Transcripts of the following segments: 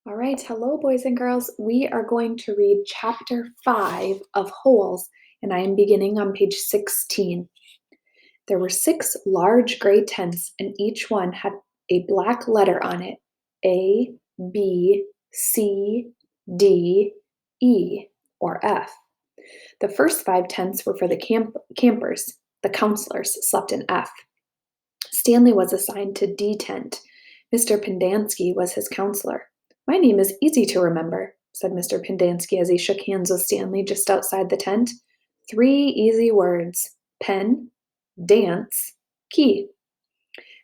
All right, hello, boys and girls. We are going to read chapter 5 of Holes, and I am beginning on page 16. There were 6 large gray tents, and each one had a black letter on it: A, B, C, D, E, or F. The first 5 tents were for the campers. The counselors slept in F. Stanley was assigned to D tent. Mr. Pendanski was his counselor. My name is easy to remember, said Mr. Pendanski as he shook hands with Stanley just outside the tent. 3 easy words: pen, dance, key.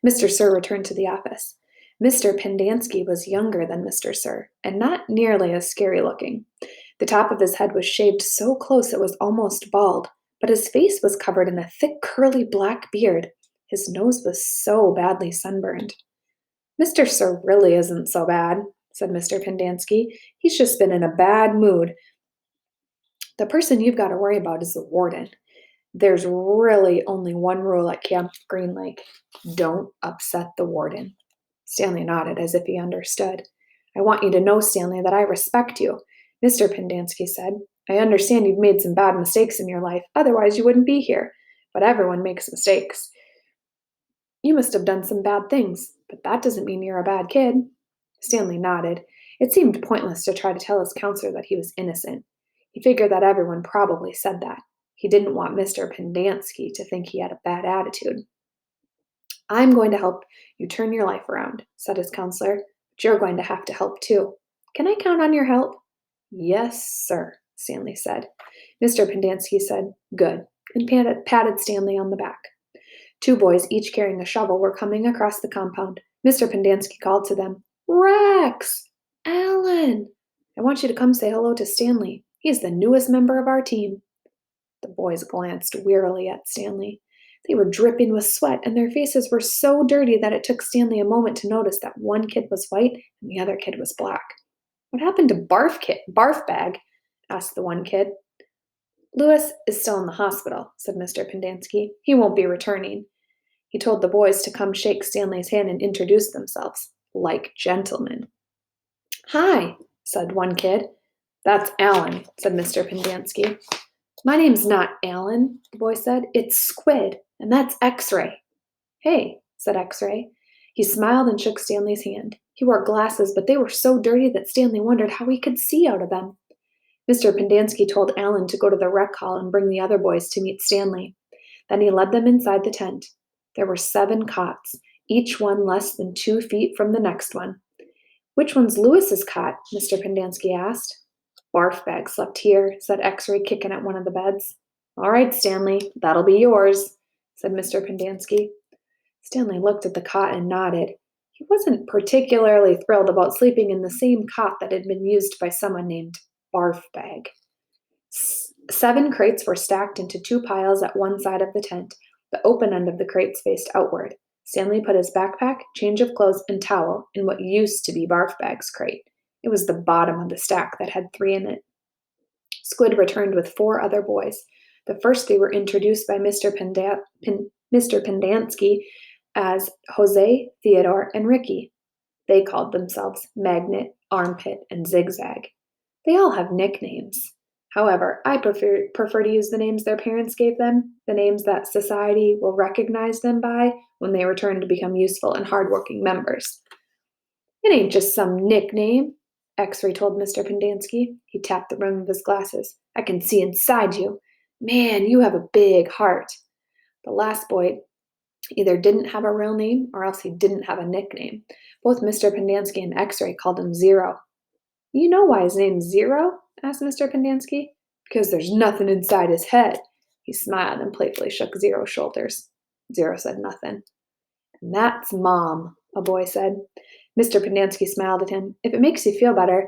Mr. Sir returned to the office. Mr. Pendanski was younger than Mr. Sir, and not nearly as scary looking. The top of his head was shaved so close it was almost bald, but his face was covered in a thick, curly black beard. His nose was so badly sunburned. Mr. Sir really isn't so bad, said Mr. Pendanski. He's just been in a bad mood. The person you've got to worry about is the warden. There's really only one rule at Camp Green Lake: don't upset the warden. Stanley nodded as if he understood. I want you to know, Stanley, that I respect you, Mr. Pendanski said. I understand you've made some bad mistakes in your life, otherwise you wouldn't be here. But everyone makes mistakes. You must have done some bad things, but that doesn't mean you're a bad kid. Stanley nodded. It seemed pointless to try to tell his counselor that he was innocent. He figured that everyone probably said that. He didn't want Mr. Pendanski to think he had a bad attitude. I'm going to help you turn your life around, said his counselor, but you're going to have to help too. Can I count on your help? Yes, sir, Stanley said. Mr. Pendanski said, good, and patted Stanley on the back. 2 boys, each carrying a shovel, were coming across the compound. Mr. Pendanski called to them, Rex! Alan! I want you to come say hello to Stanley. He's the newest member of our team. The boys glanced wearily at Stanley. They were dripping with sweat, and their faces were so dirty that it took Stanley a moment to notice that one kid was white and the other kid was black. What happened to Barf Bag? Asked the one kid. Lewis is still in the hospital, said Mr. Pendanski. He won't be returning. He told the boys to come shake Stanley's hand and introduce themselves, like gentlemen. Hi, said one kid. That's Alan, said Mr. Pendanski. My name's not Alan, the boy said. It's Squid, and that's X-Ray. Hey, said X-Ray. He smiled and shook Stanley's hand. He wore glasses, but they were so dirty that Stanley wondered how he could see out of them. Mr. Pendanski told Alan to go to the rec hall and bring the other boys to meet Stanley. Then he led them inside the tent. There were 7 cots, each one less than 2 feet from the next one. Which one's Lewis's cot? Mr. Pendanski asked. Barf Bag slept here, said X-Ray, kicking at one of the beds. All right, Stanley, that'll be yours, said Mr. Pendanski. Stanley looked at the cot and nodded. He wasn't particularly thrilled about sleeping in the same cot that had been used by someone named Barf Bag. 7 crates were stacked into 2 piles at one side of the tent. The open end of the crates faced outward. Stanley put his backpack, change of clothes, and towel in what used to be Barf Bag's crate. It was the bottom of the stack that had 3 in it. Squid returned with 4 other boys. The first 3 were introduced by Mr. Pendanski as Jose, Theodore, and Ricky. They called themselves Magnet, Armpit, and Zigzag. They all have nicknames. However, I prefer to use the names their parents gave them, the names that society will recognize them by when they return to become useful and hardworking members. It ain't just some nickname, X-Ray told Mr. Pendanski. He tapped the rim of his glasses. I can see inside you. Man, you have a big heart. The last boy either didn't have a real name or else he didn't have a nickname. Both Mr. Pendanski and X-Ray called him Zero. You know why his name's Zero? Asked Mr. Pendanski. Because there's nothing inside his head. He smiled and playfully shook Zero's shoulders. Zero said nothing. And that's Mom, a boy said. Mr. Pendanski smiled at him. If it makes you feel better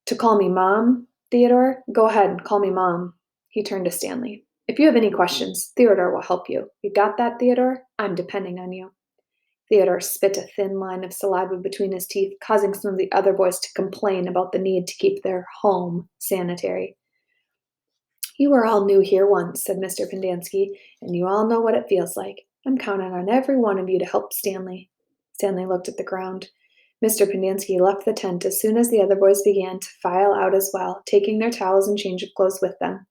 to call me Mom, Theodore, go ahead and call me Mom. He turned to Stanley. If you have any questions, Theodore will help you. You got that, Theodore? I'm depending on you. Theodore spit a thin line of saliva between his teeth, causing some of the other boys to complain about the need to keep their home sanitary. You were all new here once, said Mr. Pendanski, and you all know what it feels like. I'm counting on every one of you to help Stanley. Stanley looked at the ground. Mr. Pendanski left the tent as soon as the other boys began to file out as well, taking their towels and change of clothes with them.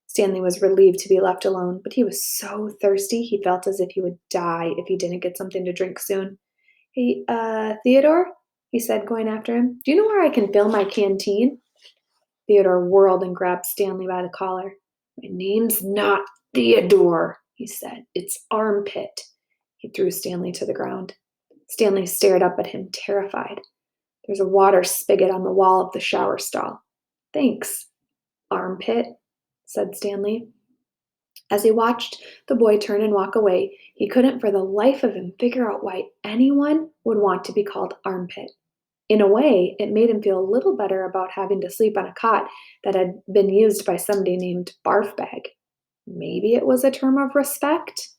Stanley was relieved to be left alone, but he was so thirsty he felt as if he would die if he didn't get something to drink soon. Hey, Theodore? He said, going after him. Do you know where I can fill my canteen? Theodore whirled and grabbed Stanley by the collar. My name's not Theodore, he said. It's Armpit. He threw Stanley to the ground. Stanley stared up at him, terrified. There's a water spigot on the wall of the shower stall. Thanks, Armpit, said Stanley. As he watched the boy turn and walk away, he couldn't for the life of him figure out why anyone would want to be called Armpit. In a way, it made him feel a little better about having to sleep on a cot that had been used by somebody named Barfbag. Maybe it was a term of respect?